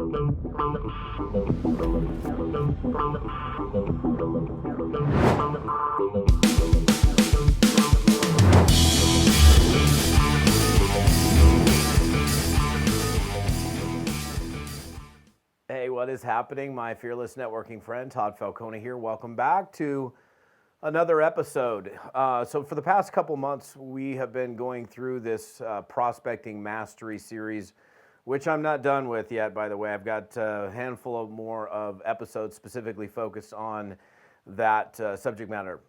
Hey, what is happening? My fearless networking friend, Todd Falcone here. Welcome back to another episode. So for the past couple months, we have been going through this prospecting mastery series, which I'm not done with yet, by the way. I've got a handful of more of episodes specifically focused on that subject matter.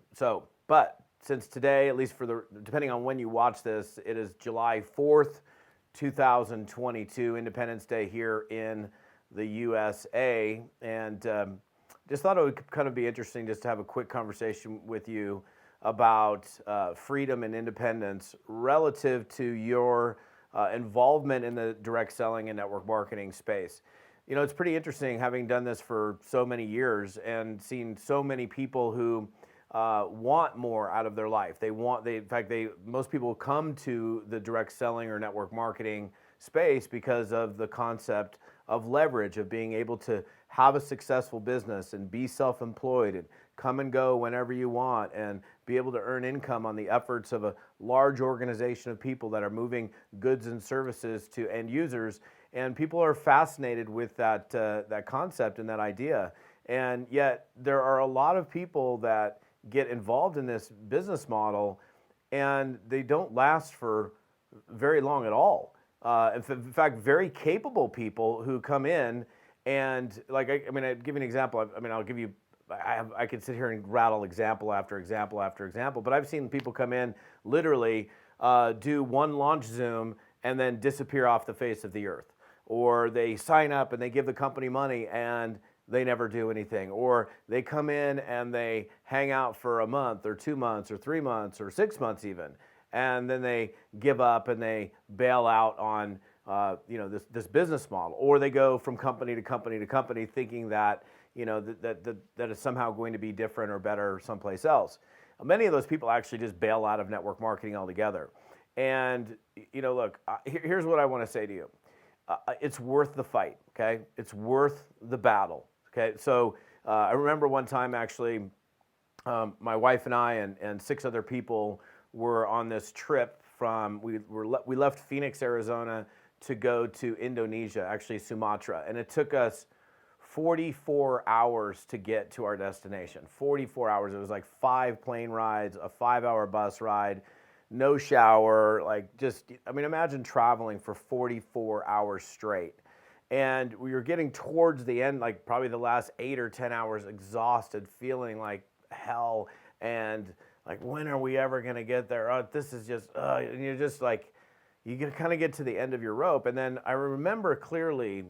But since today, at least depending on when you watch this, it is July 4th, 2022, Independence Day here in the USA, and just thought it would kind of be interesting just to have a quick conversation with you about freedom and independence relative to your involvement in the direct selling and network marketing space. You know, it's pretty interesting having done this for so many years and seen so many people who want more out of their life. Most people come to the direct selling or network marketing space because of the concept of leverage, of being able to have a successful business and be self-employed and come and go whenever you want and be able to earn income on the efforts of a large organization of people that are moving goods and services to end users. And people are fascinated with that concept and that idea. And yet there are a lot of people that get involved in this business model and they don't last for very long at all. In fact, very capable people who come in and I'll give you an example. I could sit here and rattle example after example after example, but I've seen people come in, literally do one launch Zoom and then disappear off the face of the earth. Or they sign up and they give the company money and they never do anything. Or they come in and they hang out for a month or 2 months or 3 months or 6 months even. And then they give up and they bail out on this business model, or they go from company to company to company, thinking that that is somehow going to be different or better someplace else. Many of those people actually just bail out of network marketing altogether. And look, here's what I want to say to you: it's worth the fight. Okay, it's worth the battle. Okay, so I remember one time actually, my wife and I and 6 other people were on this trip we left Phoenix, Arizona to go to Indonesia, actually Sumatra, and it took us 44 hours to get to our destination. 44 hours. It was like 5 plane rides, a 5-hour bus ride, no shower, imagine traveling for 44 hours straight. And we were getting towards the end, like probably the last 8 or 10 hours, exhausted, feeling like hell, and like, when are we ever going to get there? Oh, this is just, and you're just like, you kind of get to the end of your rope. And then I remember clearly,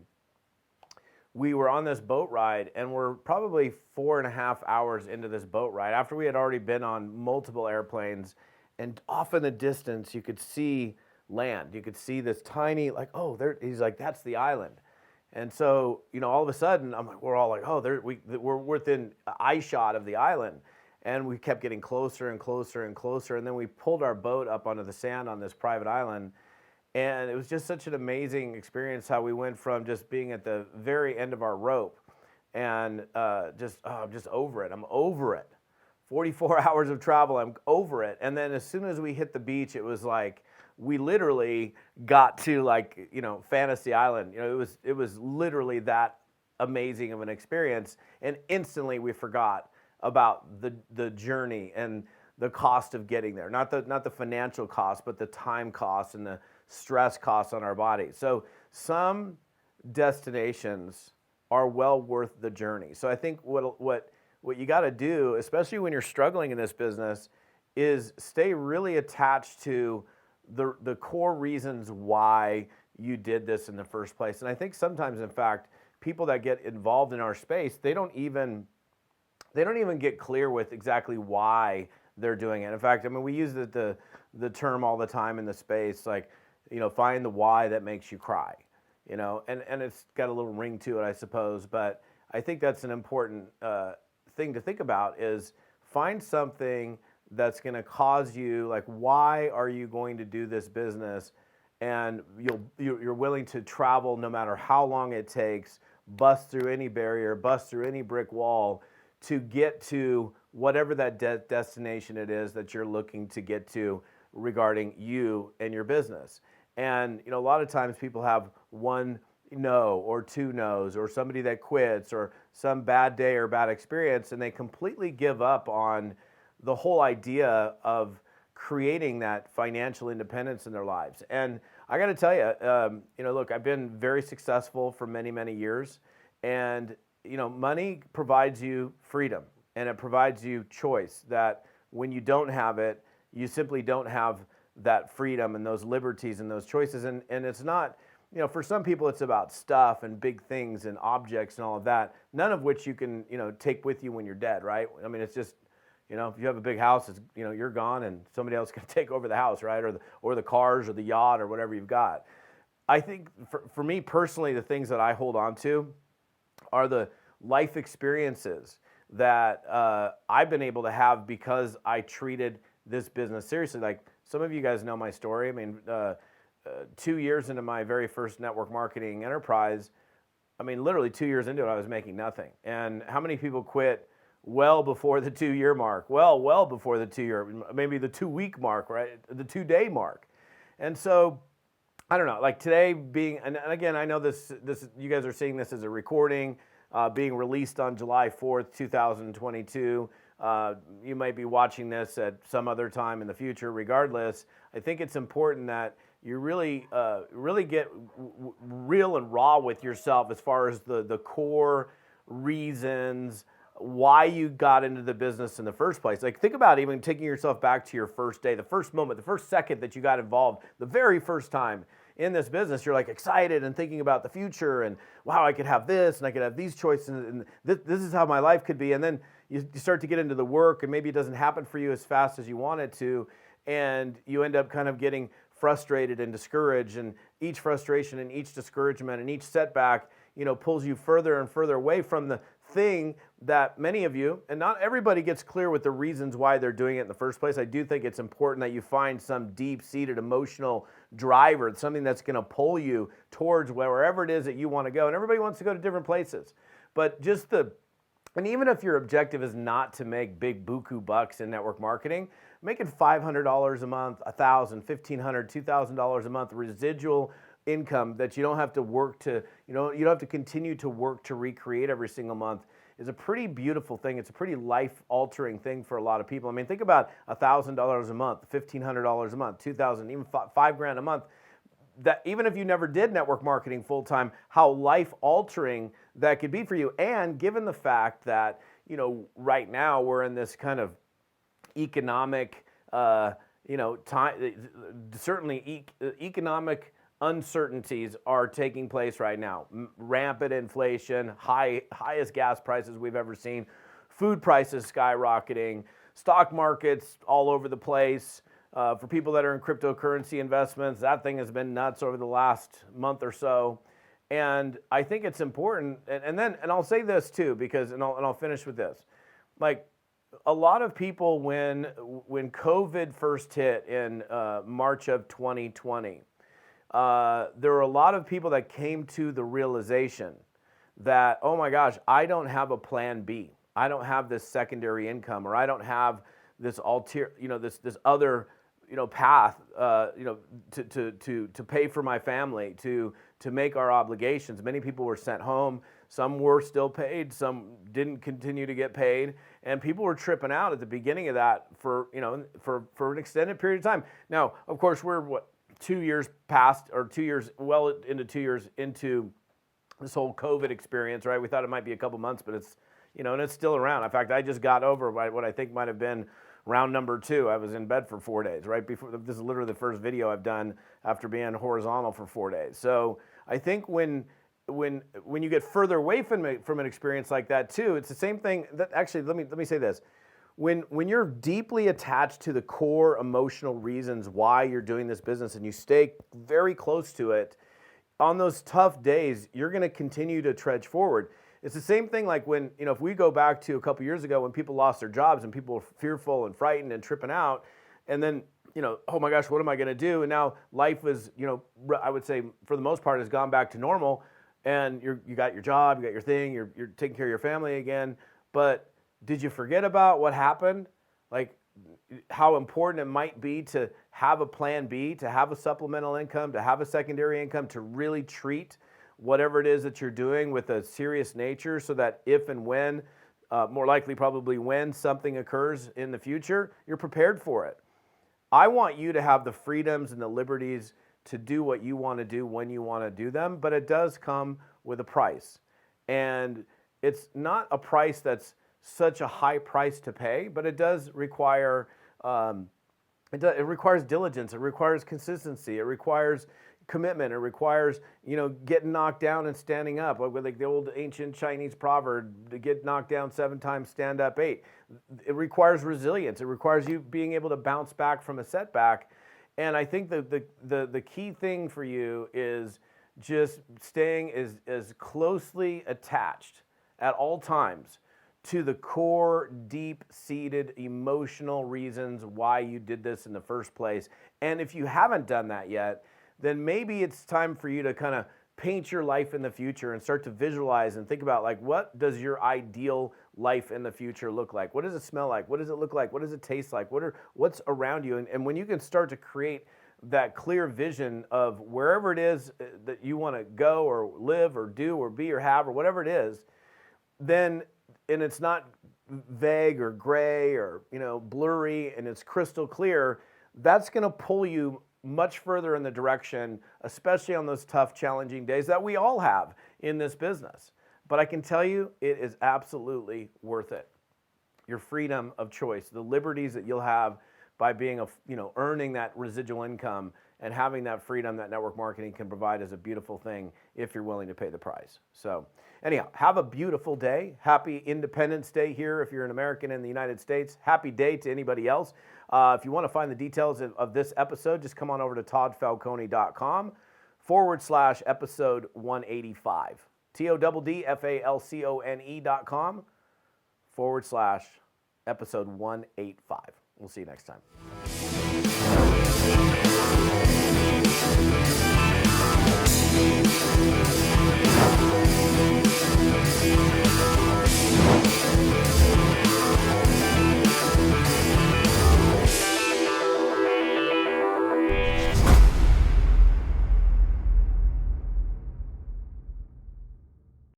we were on this boat ride and we're probably 4.5 hours into this boat ride after we had already been on multiple airplanes. And off in the distance, you could see land. You could see this tiny, he's like, that's the island. And so, all of a sudden, we're all like, we're within eye shot of the island. And we kept getting closer and closer and closer. And then we pulled our boat up onto the sand on this private island. And it was just such an amazing experience how we went from just being at the very end of our rope and I'm just over it. I'm over it. 44 hours of travel, I'm over it. And then as soon as we hit the beach, it was like we literally got to Fantasy Island. It was literally that amazing of an experience. And instantly we forgot about the journey and the cost of getting there. Not the financial cost, but the time cost and the stress costs on our body. So some destinations are well worth the journey. So I think what you got to do, especially when you're struggling in this business, is stay really attached to the core reasons why you did this in the first place. And I think sometimes, in fact, people that get involved in our space, they don't even get clear with exactly why they're doing it. In fact, we use the term all the time in the space, find the why that makes you cry, and it's got a little ring to it, I suppose. But I think that's an important thing to think about, is find something that's going to cause you, why are you going to do this business? and you're willing to travel no matter how long it takes, bust through any barrier, bust through any brick wall to get to whatever that destination it is that you're looking to get to regarding you and your business. And a lot of times people have one no or two no's or somebody that quits or some bad day or bad experience, and they completely give up on the whole idea of creating that financial independence in their lives. And I got to tell you, look, I've been very successful for many, many years, and money provides you freedom and it provides you choice. That when you don't have it, you simply don't have that freedom and those liberties and those choices. And it's not, for some people it's about stuff and big things and objects and all of that, none of which you can, take with you when you're dead, right? I mean, it's just, if you have a big house, it's, you're gone and somebody else can take over the house, right? Or the cars or the yacht or whatever you've got. I think for me personally, the things that I hold on to are the life experiences that I've been able to have because I treated this business seriously. Like some of you guys know my story. I mean, 2 years into my very first network marketing enterprise, I mean, literally 2 years into it, I was making nothing. And how many people quit well before the 2-year mark? Well before the 2-year, maybe the 2-week mark, right? The 2-day mark. And so, I don't know, like today being, and again, I know this you guys are seeing this as a recording, being released on July 4th, 2022. You might be watching this at some other time in the future. Regardless, I think it's important that you really get real and raw with yourself as far as the core reasons why you got into the business in the first place. Like think about even taking yourself back to your first day, the first moment, the first second that you got involved, the very first time in this business. You're like excited and thinking about the future and wow, I could have this and I could have these choices and this is how my life could be. And then you start to get into the work and maybe it doesn't happen for you as fast as you want it to, and you end up kind of getting frustrated and discouraged, and each frustration and each discouragement and each setback, pulls you further and further away from the thing that many of you, and not everybody gets clear with the reasons why they're doing it in the first place. I do think it's important that you find some deep-seated emotional driver, something that's going to pull you towards wherever it is that you want to go. And everybody wants to go to different places. But and even if your objective is not to make big buku bucks in network marketing, making $500 a month, $1,000, $1,500, $2,000 a month residual income that you don't have to work to, you don't have to continue to work to recreate every single month is a pretty beautiful thing. It's a pretty life-altering thing for a lot of people. I mean, think about $1,000 a month, $1,500 a month, $2,000, even $5,000 a month. That even if you never did network marketing full-time, how life-altering that could be for you. And given the fact that, right now we're in this kind of economic, time, certainly economic uncertainties are taking place right now. Rampant inflation, highest gas prices we've ever seen, food prices skyrocketing, stock markets all over the place. For people that are in cryptocurrency investments, that thing has been nuts over the last month or so. And I think it's important, and I'll say this too, because, and I'll finish with this. Like, a lot of people, when COVID first hit in March of 2020, there were a lot of people that came to the realization that, oh my gosh, I don't have a plan B. I don't have this secondary income, or I don't have this this other path, to pay for my family, to make our obligations. Many people were sent home. Some were still paid. Some didn't continue to get paid, and people were tripping out at the beginning of that for an extended period of time. Now, of course, we're 2 years past, or 2 years, well into 2 years into this whole COVID experience, right? We thought it might be a couple months, but it's and it's still around. In fact, I just got over what I think might have been round number 2. I was in bed for 4 days, right before. This is literally the first video I've done after being horizontal for 4 days. So I think when you get further away from an experience like that too, it's the same thing. That actually, let me say this: when you're deeply attached to the core emotional reasons why you're doing this business, and you stay very close to it, on those tough days, you're going to continue to trudge forward. It's the same thing like when, if we go back to a couple years ago when people lost their jobs and people were fearful and frightened and tripping out, and then oh my gosh, what am I going to do? And now life is, I would say for the most part has gone back to normal, and you got your job, you got your thing, you're taking care of your family again. But did you forget about what happened? Like how important it might be to have a plan B, to have a supplemental income, to have a secondary income, to really treat whatever it is that you're doing with a serious nature, so that if and when, more likely probably when something occurs in the future, you're prepared for it. I want you to have the freedoms and the liberties to do what you want to do when you want to do them, but it does come with a price. And it's not a price that's such a high price to pay, but it does require, it requires diligence, it requires consistency, it requires commitment, it requires, getting knocked down and standing up, like the old ancient Chinese proverb, to get knocked down 7 times, stand up 8. It requires resilience. It requires you being able to bounce back from a setback. And I think the key thing for you is just staying as closely attached at all times to the core, deep-seated emotional reasons why you did this in the first place. And if you haven't done that yet, then maybe it's time for you to kind of paint your life in the future and start to visualize and think about, like, what does your ideal life in the future look like? What does it smell like? What does it look like? What does it taste like? What's around you? And when you can start to create that clear vision of wherever it is that you want to go or live or do or be or have or whatever it is, then, and it's not vague or gray or, blurry, and it's crystal clear, that's going to pull you much further in the direction, especially on those tough, challenging days that we all have in this business. But I can tell you, it is absolutely worth it. Your freedom of choice, the liberties that you'll have by being earning that residual income and having that freedom that network marketing can provide is a beautiful thing if you're willing to pay the price. So anyhow, have a beautiful day. Happy Independence Day here if you're an American in the United States. Happy day to anybody else. If you want to find the details of this episode, just come on over to toddfalcone.com/episode 185. TODDFALCONE.com/episode 185. We'll see you next time.